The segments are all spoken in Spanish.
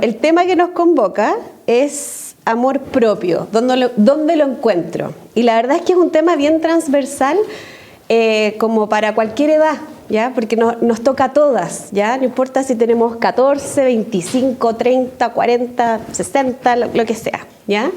El tema que nos convoca es amor propio, ¿dónde lo encuentro? Y la verdad es que es un tema bien transversal, como para cualquier edad, ¿ya? Porque nos toca a todas, ¿ya? No importa si tenemos 14, 25, 30, 40, 60, lo que sea, ¿ya?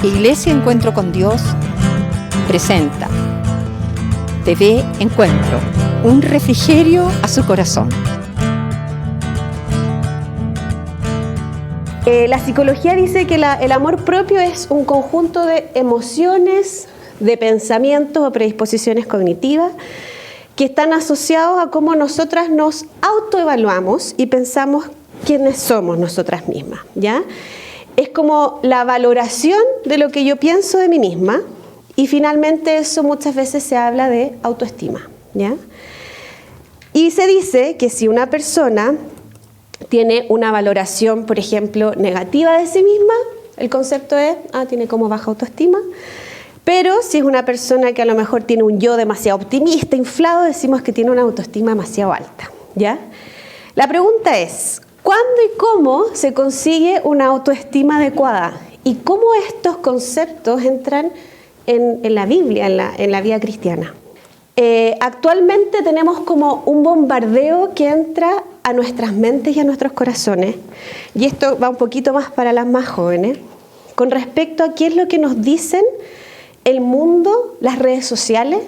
Iglesia Encuentro con Dios presenta TV Encuentro, un refrigerio a su corazón. La psicología dice que el amor propio es un conjunto de emociones, de pensamientos o predisposiciones cognitivas que están asociados a cómo nosotras nos autoevaluamos y pensamos quiénes somos nosotras mismas, ¿ya? Es como la valoración de lo que yo pienso de mí misma, y finalmente eso muchas veces se habla de autoestima, ¿ya? Y se dice que si una persona tiene una valoración, por ejemplo, negativa de sí misma, el concepto es, tiene como baja autoestima. Pero si es una persona que a lo mejor tiene un yo demasiado optimista, inflado, decimos que tiene una autoestima demasiado alta, ¿ya? La pregunta es, ¿cuándo y cómo se consigue una autoestima adecuada? ¿Y cómo estos conceptos entran en la Biblia, en la vida cristiana? Actualmente tenemos como un bombardeo que entra a nuestras mentes y a nuestros corazones, y esto va un poquito más para las más jóvenes, con respecto a qué es lo que nos dicen el mundo, las redes sociales,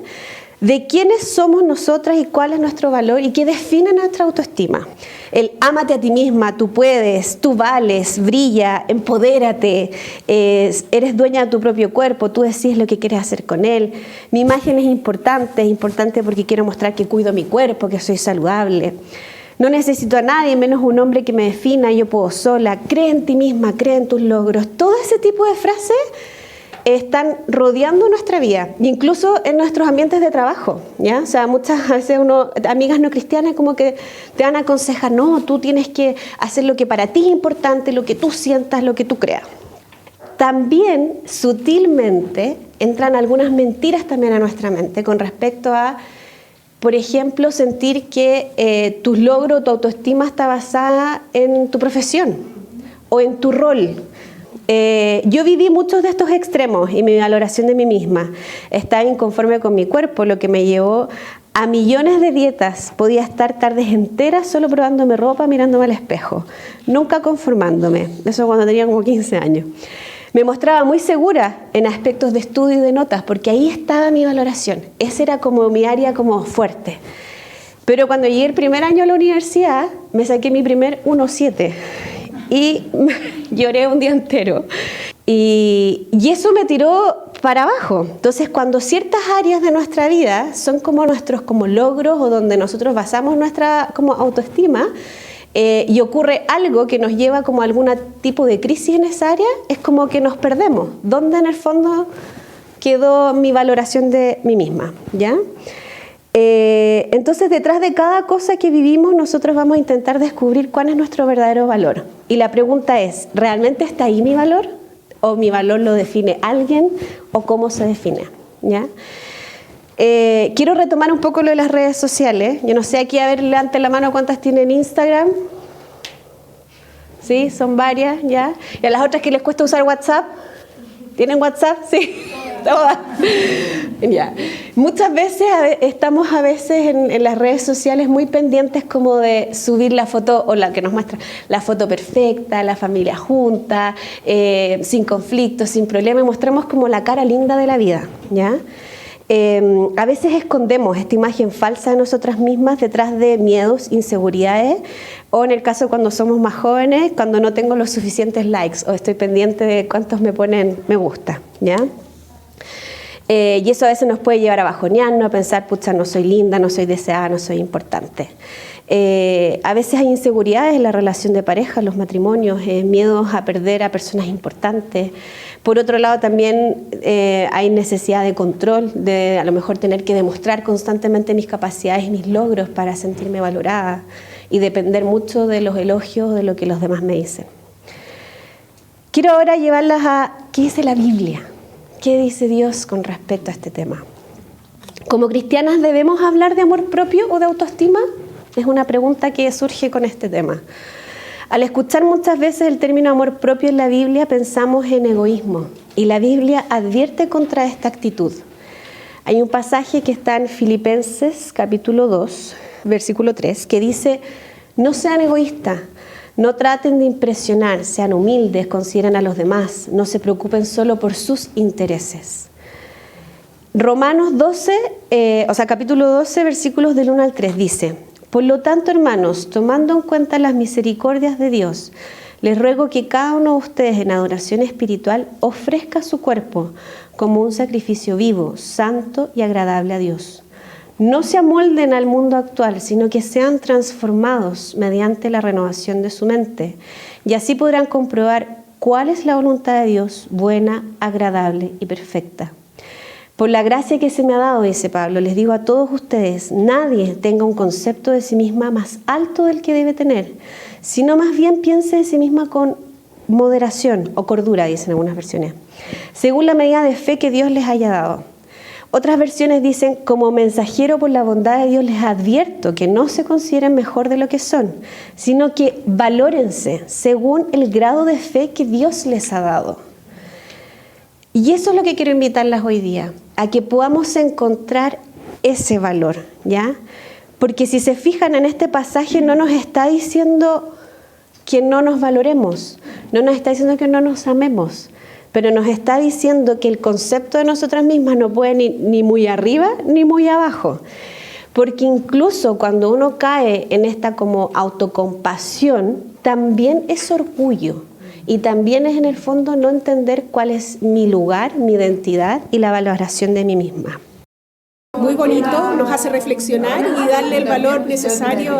de quiénes somos nosotras y cuál es nuestro valor y qué define nuestra autoestima. El ámate a ti misma, tú puedes, tú vales, brilla, empodérate, eres dueña de tu propio cuerpo, tú decides lo que quieres hacer con él. Mi imagen es importante porque quiero mostrar que cuido mi cuerpo, que soy saludable. No necesito a nadie, menos un hombre que me defina, yo puedo sola. Cree en ti misma, cree en tus logros. Todo ese tipo de frases están rodeando nuestra vida, incluso en nuestros ambientes de trabajo, ¿ya? O sea, muchas veces amigas no cristianas como que te van a aconsejar, no, tú tienes que hacer lo que para ti es importante, lo que tú sientas, lo que tú creas. También, sutilmente, entran algunas mentiras también a nuestra mente con respecto a, por ejemplo, sentir que tu logro, tu autoestima está basada en tu profesión o en tu rol. Yo viví muchos de estos extremos y mi valoración de mí misma. Estaba inconforme con mi cuerpo, lo que me llevó a millones de dietas. Podía estar tardes enteras solo probándome ropa, mirándome al espejo, nunca conformándome. Eso cuando tenía como 15 años. Me mostraba muy segura en aspectos de estudio y de notas, porque ahí estaba mi valoración. Esa era como mi área como fuerte. Pero cuando llegué el primer año a la universidad, me saqué mi primer 1.7 y lloré un día entero. Y eso me tiró para abajo. Entonces, cuando ciertas áreas de nuestra vida son como nuestros como logros o donde nosotros basamos nuestra como autoestima, y ocurre algo que nos lleva como a algún tipo de crisis en esa área, es como que nos perdemos. ¿Dónde en el fondo quedó mi valoración de mí misma? ¿Ya? Entonces, detrás de cada cosa que vivimos, nosotros vamos a intentar descubrir cuál es nuestro verdadero valor. Y la pregunta es, ¿realmente está ahí mi valor? ¿O mi valor lo define alguien? ¿O cómo se define? ¿Ya? Quiero retomar un poco lo de las redes sociales. Yo no sé, aquí a ver, levanten la mano cuántas tienen Instagram. ¿Sí? Son varias, ¿ya? ¿Y a las otras que les cuesta usar WhatsApp? ¿Tienen WhatsApp? Sí. Todas. Ya. Muchas veces estamos en las redes sociales muy pendientes como de subir la foto, o la que nos muestra la foto perfecta, la familia junta, sin conflictos, sin problemas, y mostramos como la cara linda de la vida, ¿ya? A veces escondemos esta imagen falsa de nosotras mismas detrás de miedos, inseguridades, o en el caso cuando somos más jóvenes, cuando no tengo los suficientes likes o estoy pendiente de cuántos me ponen me gusta, ¿ya? Y eso a veces nos puede llevar a bajonearnos, a pensar, pucha, no soy linda, no soy deseada, no soy importante. A veces hay inseguridades en la relación de pareja, en los matrimonios, miedos a perder a personas importantes. Por otro lado, también hay necesidad de control, de a lo mejor tener que demostrar constantemente mis capacidades y mis logros para sentirme valorada y depender mucho de los elogios, de lo que los demás me dicen. Quiero ahora llevarlas a ¿qué dice la Biblia? ¿Qué dice Dios con respecto a este tema? ¿Como cristianas debemos hablar de amor propio o de autoestima? Es una pregunta que surge con este tema. Al escuchar muchas veces el término amor propio en la Biblia, pensamos en egoísmo, y la Biblia advierte contra esta actitud. Hay un pasaje que está en Filipenses capítulo 2, versículo 3, que dice: no sean egoístas, no traten de impresionar, sean humildes, consideren a los demás, no se preocupen solo por sus intereses. Romanos 12, capítulo 12, versículos del 1 al 3 dice: por lo tanto, hermanos, tomando en cuenta las misericordias de Dios, les ruego que cada uno de ustedes en adoración espiritual ofrezca su cuerpo como un sacrificio vivo, santo y agradable a Dios. No se amolden al mundo actual, sino que sean transformados mediante la renovación de su mente, y así podrán comprobar cuál es la voluntad de Dios, buena, agradable y perfecta. Por la gracia que se me ha dado, dice Pablo, les digo a todos ustedes, nadie tenga un concepto de sí misma más alto del que debe tener, sino más bien piense de sí misma con moderación o cordura, dicen algunas versiones, según la medida de fe que Dios les haya dado. Otras versiones dicen: como mensajero por la bondad de Dios les advierto que no se consideren mejor de lo que son, sino que valórense según el grado de fe que Dios les ha dado. Y eso es lo que quiero invitarlas hoy día, a que podamos encontrar ese valor, ¿ya? Porque si se fijan en este pasaje, no nos está diciendo que no nos valoremos, no nos está diciendo que no nos amemos, pero nos está diciendo que el concepto de nosotras mismas no puede ni muy arriba ni muy abajo. Porque incluso cuando uno cae en esta como autocompasión, también es orgullo. Y también es en el fondo no entender cuál es mi lugar, mi identidad y la valoración de mí misma. Muy bonito, nos hace reflexionar y darle el valor necesario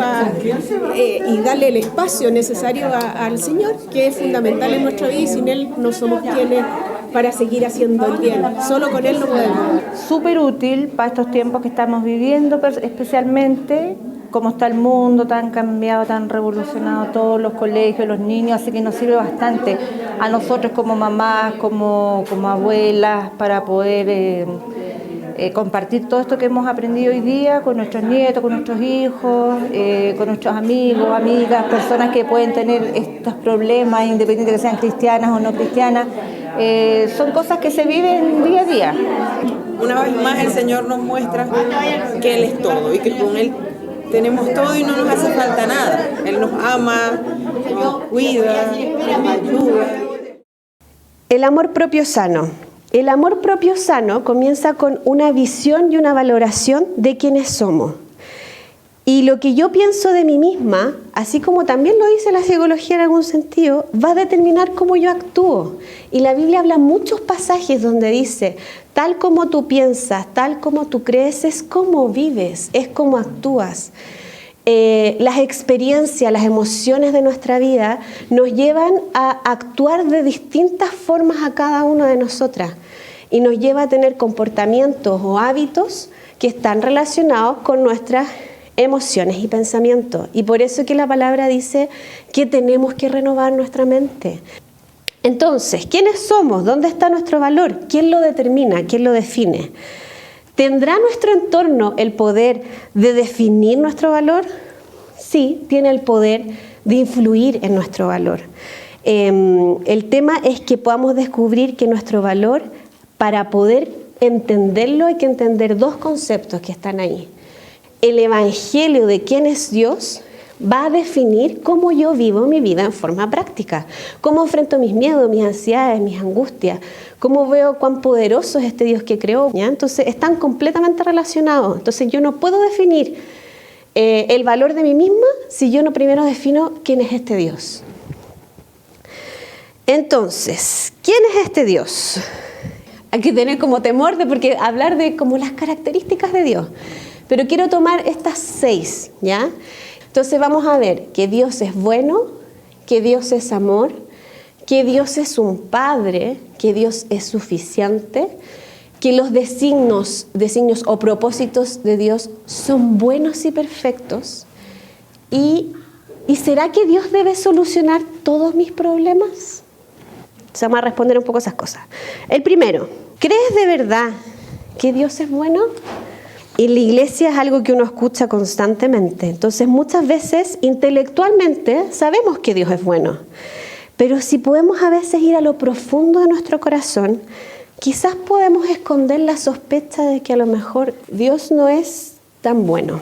y darle el espacio necesario al Señor, que es fundamental en nuestra vida, y sin Él no somos quienes para seguir haciendo el bien. Solo con Él no podemos. Súper útil para estos tiempos que estamos viviendo, especialmente como está el mundo tan cambiado, tan revolucionado, todos los colegios, los niños, así que nos sirve bastante a nosotros como mamás, como abuelas, para poder compartir todo esto que hemos aprendido hoy día con nuestros nietos, con nuestros hijos, con nuestros amigos, amigas, personas que pueden tener estos problemas, independientemente de que sean cristianas o no cristianas. Son cosas que se viven día a día. Una vez más el Señor nos muestra que Él es todo y que con Él tenemos todo y no nos hace falta nada. Él nos ama, nos cuida, nos ayuda. El amor propio sano. El amor propio sano comienza con una visión y una valoración de quiénes somos. Y lo que yo pienso de mí misma, así como también lo dice la psicología en algún sentido, va a determinar cómo yo actúo. Y la Biblia habla muchos pasajes donde dice: tal como tú piensas, tal como tú crees, es como vives, es como actúas. Las experiencias, las emociones de nuestra vida nos llevan a actuar de distintas formas a cada una de nosotras y nos lleva a tener comportamientos o hábitos que están relacionados con nuestras emociones y pensamientos. Y por eso que la palabra dice que tenemos que renovar nuestra mente. Entonces, ¿quiénes somos? ¿Dónde está nuestro valor? ¿Quién lo determina? ¿Quién lo define? ¿Tendrá nuestro entorno el poder de definir nuestro valor? Sí, tiene el poder de influir en nuestro valor. El tema es que podamos descubrir que nuestro valor, para poder entenderlo, hay que entender dos conceptos que están ahí. El evangelio de quién es Dios va a definir cómo yo vivo mi vida en forma práctica, cómo enfrento mis miedos, mis ansiedades, mis angustias, cómo veo cuán poderoso es este Dios que creó, ¿ya? Entonces están completamente relacionados. Entonces yo no puedo definir el valor de mí misma si yo no primero defino quién es este Dios. Entonces, ¿quién es este Dios? hay que tener como temor de porque hablar de como las características de Dios. Pero quiero tomar estas 6, ¿ya? Entonces vamos a ver que Dios es bueno, que Dios es amor, que Dios es un Padre, que Dios es suficiente, que los designios o propósitos de Dios son buenos y perfectos. ¿Y será que Dios debe solucionar todos mis problemas? Entonces vamos a responder un poco esas cosas. El primero, ¿crees de verdad que Dios es bueno? Y la iglesia es algo que uno escucha constantemente. Entonces muchas veces intelectualmente sabemos que Dios es bueno. Pero si podemos a veces ir a lo profundo de nuestro corazón, quizás podemos esconder la sospecha de que a lo mejor Dios no es tan bueno.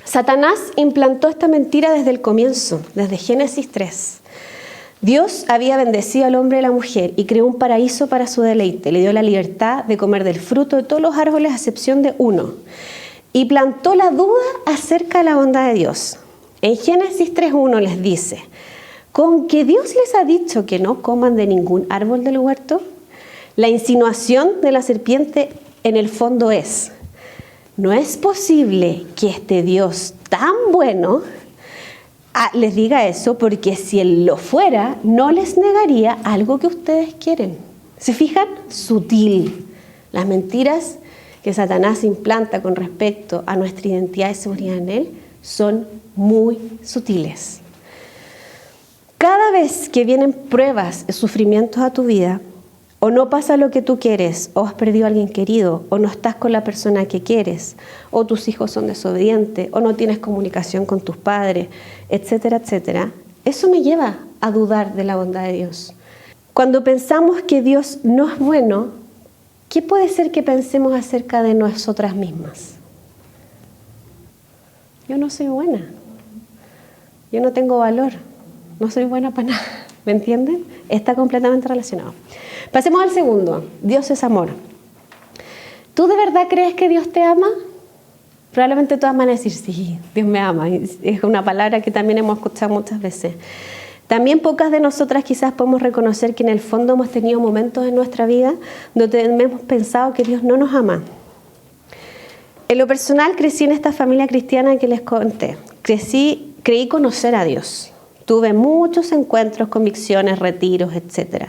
Satanás implantó esta mentira desde el comienzo, desde Génesis 3. Dios había bendecido al hombre y a la mujer y creó un paraíso para su deleite. Le dio la libertad de comer del fruto de todos los árboles a excepción de uno. Y plantó la duda acerca de la bondad de Dios. En Génesis 3:1 les dice, ¿con que Dios les ha dicho que no coman de ningún árbol del huerto? La insinuación de la serpiente en el fondo es, no es posible que este Dios tan bueno les diga eso, porque si Él lo fuera, no les negaría algo que ustedes quieren. ¿Se fijan? Sutil. Las mentiras que Satanás implanta con respecto a nuestra identidad y seguridad en Él son muy sutiles. Cada vez que vienen pruebas y sufrimientos a tu vida, o no pasa lo que tú quieres, o has perdido a alguien querido, o no estás con la persona que quieres, o tus hijos son desobedientes, o no tienes comunicación con tus padres, etcétera, etcétera, eso me lleva a dudar de la bondad de Dios. Cuando pensamos que Dios no es bueno, ¿qué puede ser que pensemos acerca de nosotras mismas? Yo no soy buena, yo no tengo valor, no soy buena para nada, ¿me entienden? Está completamente relacionado. Pasemos al segundo, Dios es amor. ¿Tú de verdad crees que Dios te ama? Probablemente todas van a decir, sí, Dios me ama. Es una palabra que también hemos escuchado muchas veces. También pocas de nosotras quizás podemos reconocer que en el fondo hemos tenido momentos en nuestra vida donde hemos pensado que Dios no nos ama. En lo personal crecí en esta familia cristiana que les conté. Creí conocer a Dios. Tuve muchos encuentros, convicciones, retiros, etc.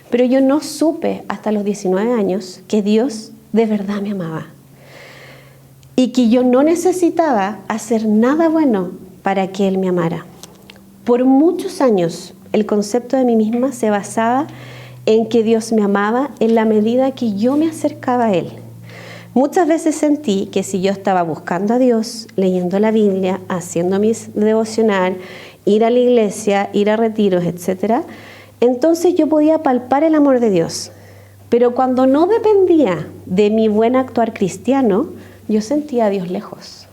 Pero yo no supe hasta los 19 años que Dios de verdad me amaba. Y que yo no necesitaba hacer nada bueno para que Él me amara. Por muchos años el concepto de mí misma se basaba en que Dios me amaba en la medida que yo me acercaba a Él. Muchas veces sentí que si yo estaba buscando a Dios, leyendo la Biblia, haciendo mis devocional, ir a la iglesia, ir a retiros, etc., entonces yo podía palpar el amor de Dios. Pero cuando no dependía de mi buen actuar cristiano, yo sentía a Dios lejos.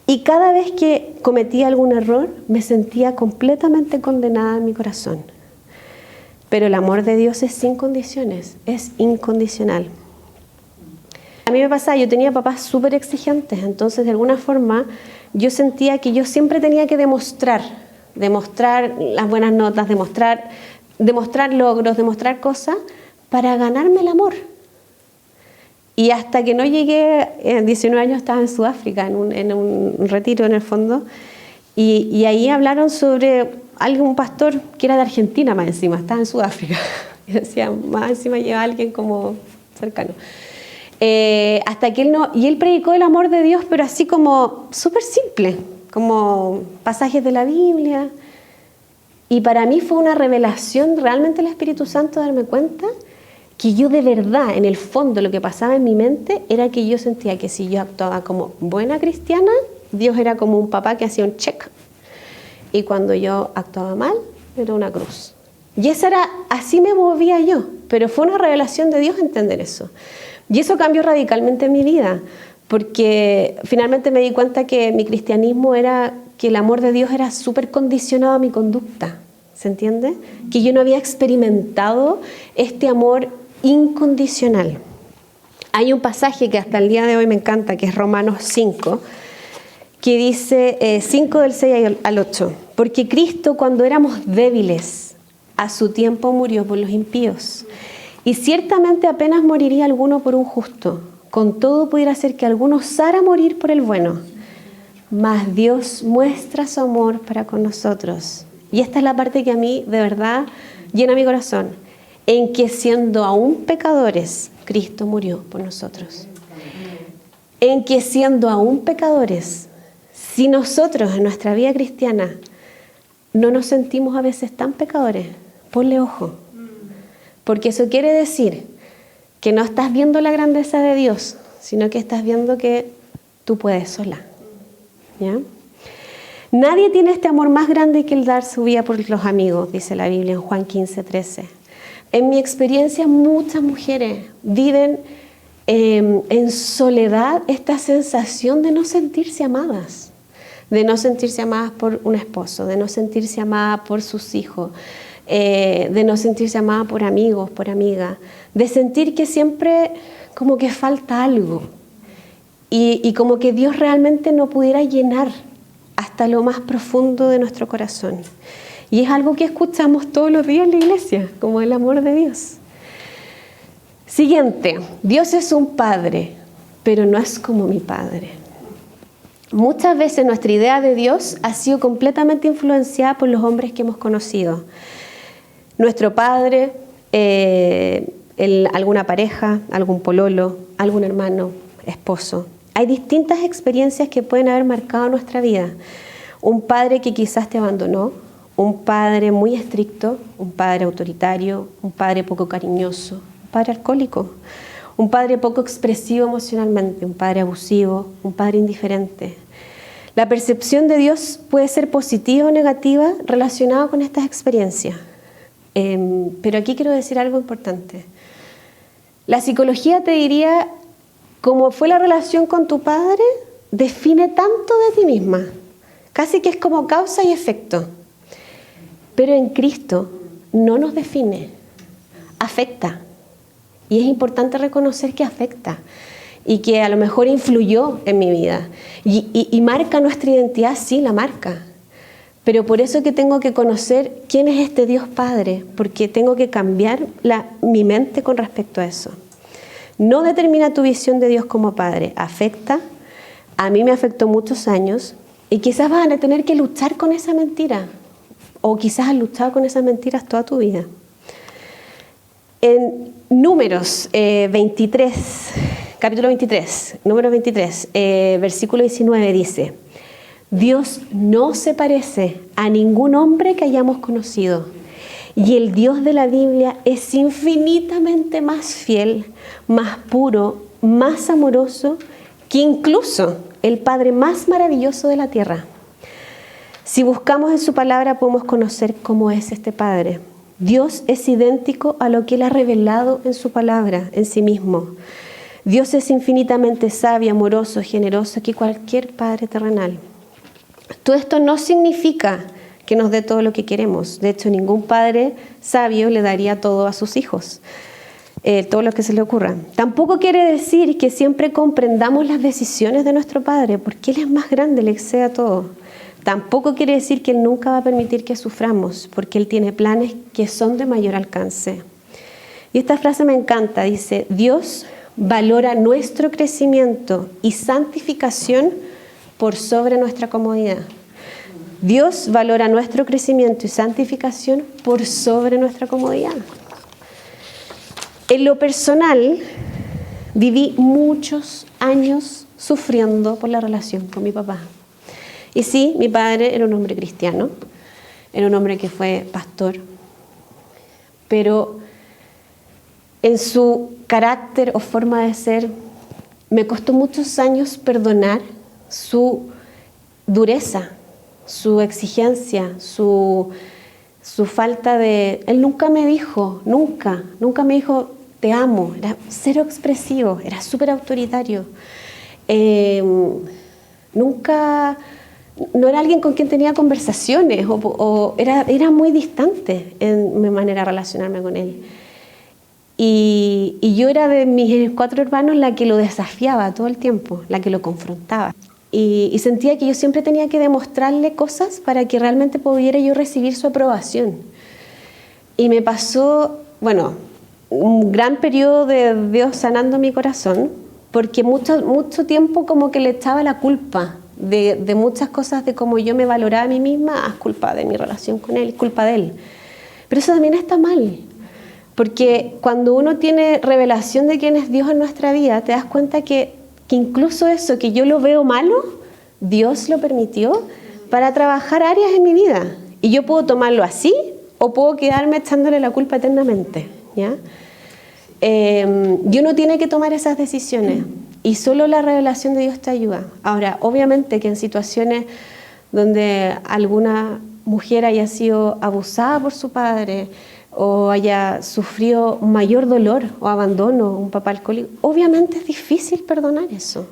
Y cada vez que cometía algún error, me sentía completamente condenada en mi corazón. Pero el amor de Dios es sin condiciones, es incondicional. A mí me pasaba, yo tenía papás súper exigentes, entonces de alguna forma yo sentía que yo siempre tenía que demostrar las buenas notas, demostrar logros, demostrar cosas para ganarme el amor. Y hasta que no llegué, 19 años estaba en Sudáfrica, en un retiro en el fondo, y ahí hablaron sobre un pastor que era de Argentina más encima, estaba en Sudáfrica. Y decía, más encima lleva alguien como cercano. Hasta que él predicó el amor de Dios, pero así como súper simple, como pasajes de la Biblia. Y para mí fue una revelación realmente del Espíritu Santo darme cuenta que yo de verdad, en el fondo, lo que pasaba en mi mente era que yo sentía que si yo actuaba como buena cristiana, Dios era como un papá que hacía un check. Y cuando yo actuaba mal, era una cruz. Y así me movía yo, pero fue una revelación de Dios entender eso. Y eso cambió radicalmente mi vida, porque finalmente me di cuenta que mi cristianismo era que el amor de Dios era súper condicionado a mi conducta, ¿se entiende? Que yo no había experimentado este amor incondicional. Hay un pasaje que hasta el día de hoy me encanta, que es Romanos 5, que dice 5 del 6 al 8, porque Cristo cuando éramos débiles, a su tiempo murió por los impíos. Y ciertamente apenas moriría alguno por un justo, con todo pudiera ser que alguno osara morir por el bueno. Mas Dios muestra su amor para con nosotros. Y esta es la parte que a mí, de verdad, llena mi corazón. En que siendo aún pecadores, Cristo murió por nosotros. En que siendo aún pecadores, si nosotros en nuestra vida cristiana no nos sentimos a veces tan pecadores, ponle ojo. Porque eso quiere decir que no estás viendo la grandeza de Dios, sino que estás viendo que tú puedes sola. ¿Ya? Nadie tiene este amor más grande que el dar su vida por los amigos, dice la Biblia en Juan 15:13. En mi experiencia, muchas mujeres viven en soledad esta sensación de no sentirse amadas. De no sentirse amadas por un esposo, de no sentirse amadas por sus hijos, de no sentirse amada por amigos, por amigas, de sentir que siempre como que falta algo y como que Dios realmente no pudiera llenar hasta lo más profundo de nuestro corazón. Y es algo que escuchamos todos los días en la iglesia, como el amor de Dios. Siguiente, Dios es un padre, pero no es como mi padre. Muchas veces nuestra idea de Dios ha sido completamente influenciada por los hombres que hemos conocido. Nuestro padre, alguna pareja, algún pololo, algún hermano, esposo. Hay distintas experiencias que pueden haber marcado nuestra vida. Un padre que quizás te abandonó, un padre muy estricto, un padre autoritario, un padre poco cariñoso, un padre alcohólico, un padre poco expresivo emocionalmente, un padre abusivo, un padre indiferente. La percepción de Dios puede ser positiva o negativa relacionada con estas experiencias. Pero aquí quiero decir algo importante. La psicología te diría, cómo fue la relación con tu padre, define tanto de ti misma. Casi que es como causa y efecto. Pero en Cristo no nos define, afecta. Y es importante reconocer que afecta y que a lo mejor influyó en mi vida. Y marca nuestra identidad, sí, la marca. Pero por eso que tengo que conocer quién es este Dios Padre, porque tengo que cambiar mi mente con respecto a eso. No determina tu visión de Dios como Padre, afecta. A mí me afectó muchos años y quizás vas a tener que luchar con esa mentira. O quizás has luchado con esas mentiras toda tu vida. En Números 23, capítulo 23, Números 23, versículo 19 dice: Dios no se parece a ningún hombre que hayamos conocido. Y el Dios de la Biblia es infinitamente más fiel, más puro, más amoroso que incluso el Padre más maravilloso de la tierra. Si buscamos en su palabra podemos conocer cómo es este Padre. Dios es idéntico a lo que Él ha revelado en su palabra, en sí mismo. Dios es infinitamente sabio, amoroso, generoso que cualquier padre terrenal. Todo esto no significa que nos dé todo lo que queremos. De hecho, ningún padre sabio le daría todo a sus hijos, todo lo que se le ocurra. Tampoco quiere decir que siempre comprendamos las decisiones de nuestro Padre, porque Él es más grande, le excede a todo. Tampoco quiere decir que Él nunca va a permitir que suframos, porque Él tiene planes que son de mayor alcance. Y esta frase me encanta, dice: Dios valora nuestro crecimiento y santificación por sobre nuestra comodidad. Dios valora nuestro crecimiento y santificación por sobre nuestra comodidad. En lo personal, viví muchos años sufriendo por la relación con mi papá. Y sí, mi padre era un hombre cristiano, era un hombre que fue pastor, pero en su carácter o forma de ser, me costó muchos años perdonar su dureza, su exigencia, su falta de... Él nunca me dijo, nunca me dijo te amo, era cero expresivo, era súper autoritario. Nunca, no era alguien con quien tenía conversaciones o era muy distante en mi manera de relacionarme con él. Y yo era de mis 4 hermanos la que lo desafiaba todo el tiempo, la que lo confrontaba. Y sentía que yo siempre tenía que demostrarle cosas para que realmente pudiera yo recibir su aprobación. Y me pasó, bueno, un gran periodo de Dios sanando mi corazón, porque mucho tiempo como que le echaba la culpa de muchas cosas, de cómo yo me valoraba a mí misma. Es culpa de mi relación con Él, es culpa de Él. Pero eso también está mal, porque cuando uno tiene revelación de quién es Dios en nuestra vida, te das cuenta que incluso eso que yo lo veo malo, Dios lo permitió para trabajar áreas en mi vida. Y yo puedo tomarlo así o puedo quedarme echándole la culpa eternamente, ¿ya? Y uno tiene que tomar esas decisiones y solo la revelación de Dios te ayuda. Ahora, obviamente que en situaciones donde alguna mujer haya sido abusada por su padre o haya sufrido mayor dolor o abandono, un papá alcohólico, obviamente es difícil perdonar eso.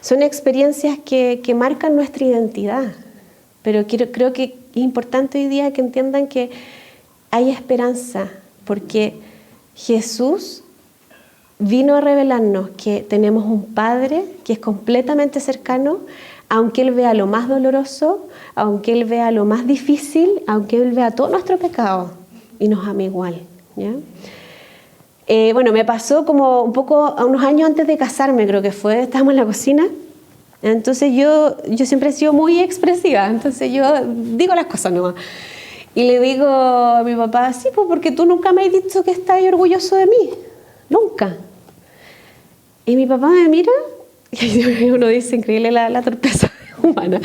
Son experiencias que marcan nuestra identidad, pero creo que es importante hoy día que entiendan que hay esperanza, porque Jesús vino a revelarnos que tenemos un Padre que es completamente cercano, aunque Él vea lo más doloroso, aunque Él vea lo más difícil, aunque Él vea todo nuestro pecado y nos ama igual, ¿ya? Bueno, me pasó como un poco, unos años antes de casarme, creo que fue, estábamos en la cocina, entonces yo siempre he sido muy expresiva, entonces yo digo las cosas nomás. Y le digo a mi papá, sí, pues porque tú nunca me has dicho que estás orgulloso de mí, nunca. Y mi papá me mira, y uno dice, increíble la torpeza humana.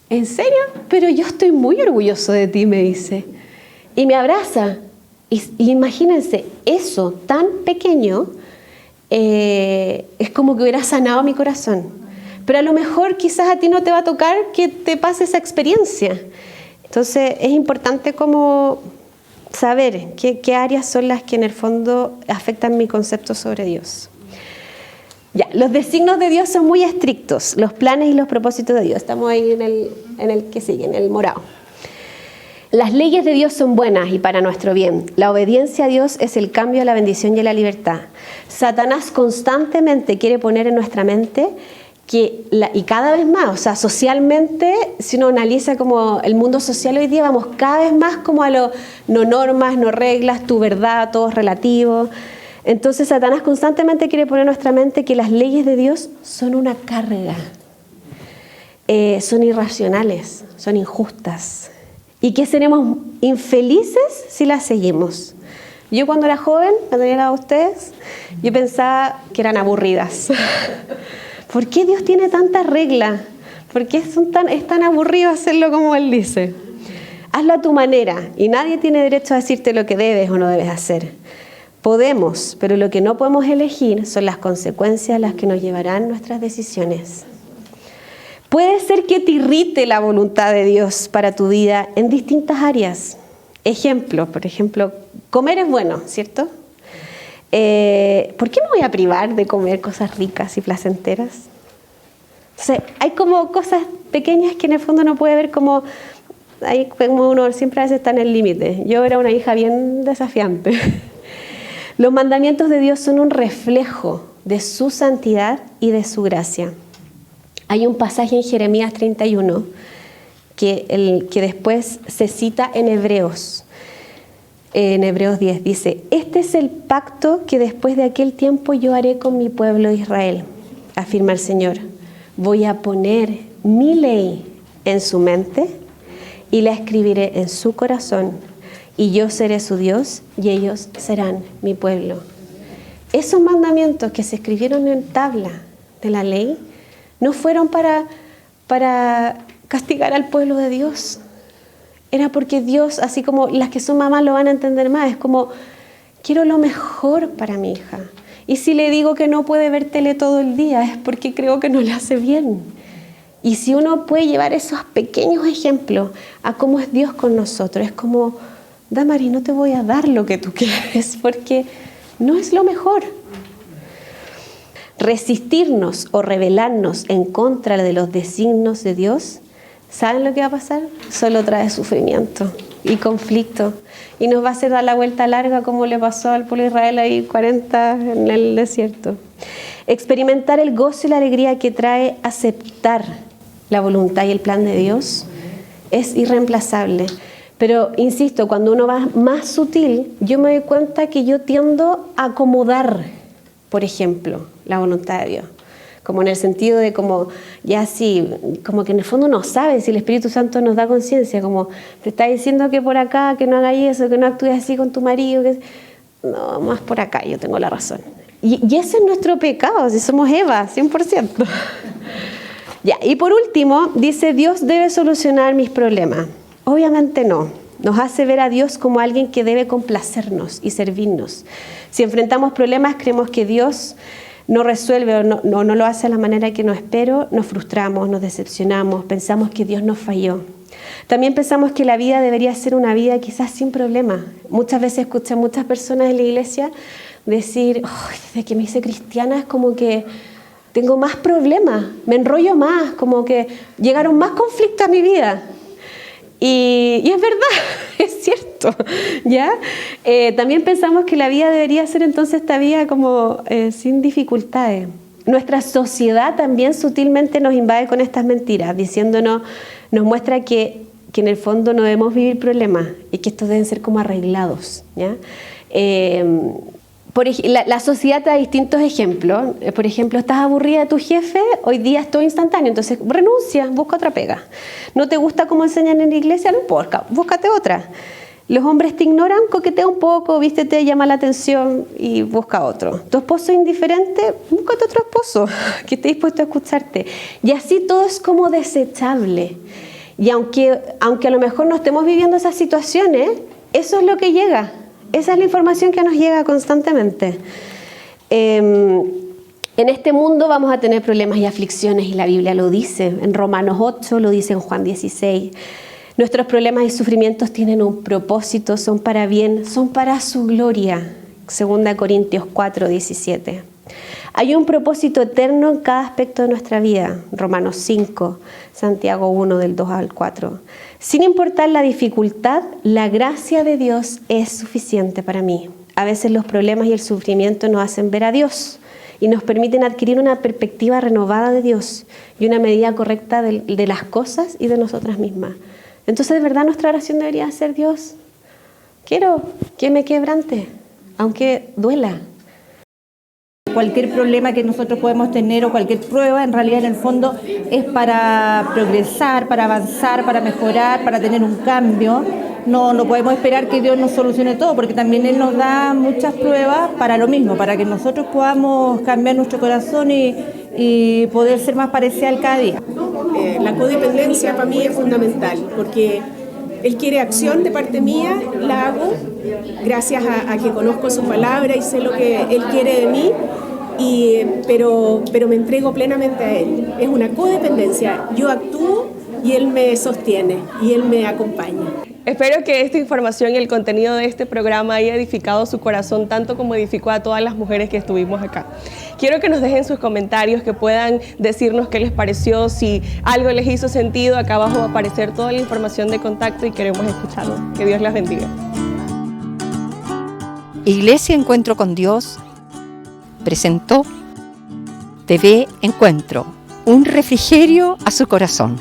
¿En serio? Pero yo estoy muy orgulloso de ti, me dice. Y me abraza. Y imagínense, eso tan pequeño es como que hubiera sanado mi corazón. Pero a lo mejor quizás a ti no te va a tocar que te pase esa experiencia. Entonces es importante como saber qué áreas son las que en el fondo afectan mi concepto sobre Dios. Ya, los designios de Dios son muy estrictos, los planes y los propósitos de Dios. Estamos ahí en el que sigue, en el morado. Las leyes de Dios son buenas y para nuestro bien. La obediencia a Dios es el cambio a la bendición y a la libertad. Satanás constantemente quiere poner en nuestra mente y cada vez más, o sea, socialmente, si uno analiza como el mundo social hoy día, vamos cada vez más como a lo no normas, no reglas, tu verdad, todo es relativo. Entonces Satanás constantemente quiere poner en nuestra mente que las leyes de Dios son una carga, son irracionales, son injustas y que seremos infelices si las seguimos. Yo cuando era joven, cuando era a ustedes, yo pensaba que eran aburridas. ¿Por qué Dios tiene tantas reglas? ¿Por qué es tan aburrido hacerlo como Él dice? Hazlo a tu manera y nadie tiene derecho a decirte lo que debes o no debes hacer. Podemos, pero lo que no podemos elegir son las consecuencias a las que nos llevarán nuestras decisiones. Puede ser que te irrite la voluntad de Dios para tu vida en distintas áreas. Por ejemplo, comer es bueno, ¿cierto? ¿Por qué me voy a privar de comer cosas ricas y placenteras? O sea, hay como cosas pequeñas que en el fondo no puede ver como uno siempre a veces está en el límite. Yo era una hija bien desafiante. Los mandamientos de Dios son un reflejo de su santidad y de su gracia. Hay un pasaje en Jeremías 31 que después se cita en Hebreos 10. Dice, este es el pacto que después de aquel tiempo yo haré con mi pueblo Israel, afirma el Señor. Voy a poner mi ley en su mente y la escribiré en su corazón. Y yo seré su Dios y ellos serán mi pueblo. Esos mandamientos que se escribieron en tabla de la ley no fueron para castigar al pueblo de Dios. Era porque Dios, así como las que son mamás lo van a entender más, es como, quiero lo mejor para mi hija. Y si le digo que no puede ver tele todo el día, es porque creo que no le hace bien. Y si uno puede llevar esos pequeños ejemplos a cómo es Dios con nosotros, es como, Damari, no te voy a dar lo que tú quieres porque no es lo mejor. Resistirnos o rebelarnos en contra de los designios de Dios, ¿saben lo que va a pasar? Solo trae sufrimiento y conflicto. Y nos va a hacer dar la vuelta larga como le pasó al pueblo de Israel ahí 40 en el desierto. Experimentar el gozo y la alegría que trae aceptar la voluntad y el plan de Dios es irreemplazable. Pero, insisto, cuando uno va más sutil, yo me doy cuenta que yo tiendo a acomodar, por ejemplo, la voluntad de Dios. Como en el sentido de como, ya sí, como que en el fondo uno sabe si el Espíritu Santo nos da conciencia, como te está diciendo que por acá, que no hagáis eso, que no actúes así con tu marido, que no, más por acá, yo tengo la razón. Y ese es nuestro pecado, si somos Eva, 100%. Ya, y por último, dice, Dios debe solucionar mis problemas. Obviamente no. Nos hace ver a Dios como alguien que debe complacernos y servirnos. Si enfrentamos problemas, creemos que Dios no resuelve o no lo hace de la manera que no espero, nos frustramos, nos decepcionamos, pensamos que Dios nos falló. También pensamos que la vida debería ser una vida quizás sin problemas. Muchas veces escuché a muchas personas en la iglesia decir, desde que me hice cristiana es como que tengo más problemas, me enrollo más, como que llegaron más conflictos a mi vida. Y es verdad, es cierto, ¿ya? También pensamos que la vida debería ser entonces esta vida como sin dificultades. Nuestra sociedad también sutilmente nos invade con estas mentiras, diciéndonos, nos muestra que en el fondo no debemos vivir problemas y que estos deben ser como arreglados, ¿ya? La sociedad te da distintos ejemplos. Por ejemplo, estás aburrida de tu jefe, hoy día es todo instantáneo, entonces renuncia, busca otra pega. No te gusta cómo enseñan en la iglesia, no importa, búscate otra. Los hombres te ignoran, coquetea un poco, vístete, llama la atención y busca otro. Tu esposo es indiferente, búscate otro esposo que esté dispuesto a escucharte. Y así todo es como desechable. Y aunque a lo mejor no estemos viviendo esas situaciones, eso es lo que llega. Esa es la información que nos llega constantemente. En este mundo vamos a tener problemas y aflicciones, y la Biblia lo dice. En Romanos 8, lo dice en Juan 16. Nuestros problemas y sufrimientos tienen un propósito, son para bien, son para su gloria. 2 Corintios 4, 17. Hay un propósito eterno en cada aspecto de nuestra vida. Romanos 5, Santiago 1, del 2 al 4. Sin importar la dificultad, la gracia de Dios es suficiente para mí. A veces los problemas y el sufrimiento nos hacen ver a Dios y nos permiten adquirir una perspectiva renovada de Dios y una medida correcta de las cosas y de nosotras mismas. Entonces, de verdad, nuestra oración debería ser: Dios, quiero que me quebrante, aunque duela. Cualquier problema que nosotros podemos tener o cualquier prueba, en realidad, en el fondo, es para progresar, para avanzar, para mejorar, para tener un cambio. No podemos esperar que Dios nos solucione todo, porque también Él nos da muchas pruebas para lo mismo, para que nosotros podamos cambiar nuestro corazón y poder ser más parecidos cada día. La codependencia para mí es fundamental, porque Él quiere acción de parte mía, la hago gracias a que conozco su palabra y sé lo que Él quiere de mí, pero me entrego plenamente a Él. Es una codependencia, yo actúo y Él me sostiene y Él me acompaña. Espero que esta información y el contenido de este programa haya edificado su corazón tanto como edificó a todas las mujeres que estuvimos acá. Quiero que nos dejen sus comentarios, que puedan decirnos qué les pareció, si algo les hizo sentido. Acá abajo va a aparecer toda la información de contacto y queremos escucharlos. Que Dios las bendiga. Iglesia Encuentro con Dios presentó TV Encuentro, un refrigerio a su corazón.